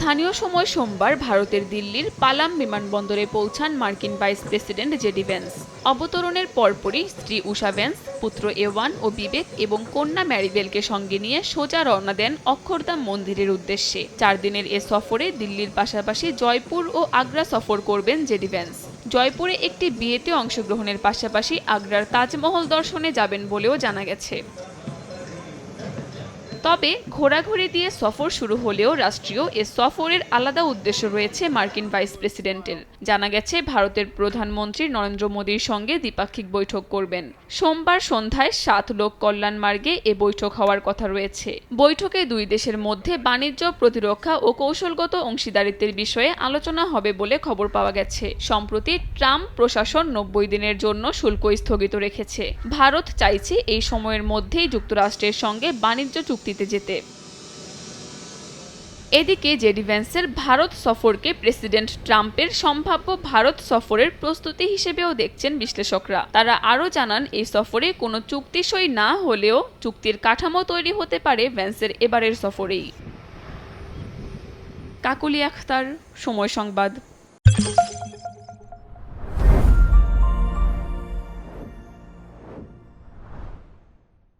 স্থানীয় সময় সোমবার ভারতের দিল্লির পালাম বিমানবন্দরে পৌঁছান মার্কিন ভাইস প্রেসিডেন্ট জেডি ভ্যান্স। অবতরণের পরপরই স্ত্রী উষা ভ্যান্স, পুত্র এওয়ান ও বিবেক এবং কন্যা ম্যারিবেলকে সঙ্গে নিয়ে সোজা রওনা দেন অক্ষরধাম মন্দিরের উদ্দেশ্যে। 4 দিনের এ সফরে দিল্লির পাশাপাশি জয়পুর ও আগ্রা সফর করবেন জেডি ভ্যান্স। জয়পুরে একটি বিয়েতে অংশগ্রহণের পাশাপাশি আগ্রার তাজমহল দর্শনে যাবেন বলেও জানা গেছে। তবে ঘোরাঘুরি দিয়ে সফর শুরু হলেও রাষ্ট্রীয় এ সফরের আলাদা উদ্দেশ্য রয়েছে মার্কিন ভাইস প্রেসিডেন্টের। জানা গেছে ভারতের প্রধানমন্ত্রী নরেন্দ্র মোদীর সঙ্গে দ্বিপাক্ষিক বৈঠক করবেন। সোমবার সন্ধ্যায় 7 লোক কল্যাণ মার্গে এ বৈঠক হওয়ার কথা রয়েছে। বৈঠকে দুই দেশের মধ্যে বাণিজ্য, প্রতিরক্ষা ও কৌশলগত অংশীদারিত্বের বিষয়ে আলোচনা হবে বলে খবর পাওয়া গেছে। সম্প্রতি ট্রাম্প প্রশাসন 90 দিনের জন্য শুল্ক স্থগিত রেখেছে। ভারত চাইছে এই সময়ের মধ্যেই যুক্তরাষ্ট্রের সঙ্গে বাণিজ্য চুক্তিতে যেতে। এদিকে জেডি ভ্যান্সের ভারত সফরকে প্রেসিডেন্ট ট্রাম্পের সম্ভাব্য ভারত সফরের প্রস্তুতি হিসেবেও দেখছেন বিশ্লেষকরা। তারা আরও জানান, এই সফরে কোনো চুক্তি সই না হলেও চুক্তির কাঠামো তৈরি হতে পারে ভ্যান্সের এবারের সফরেই। কাকলি আখতার, সময় সংবাদ।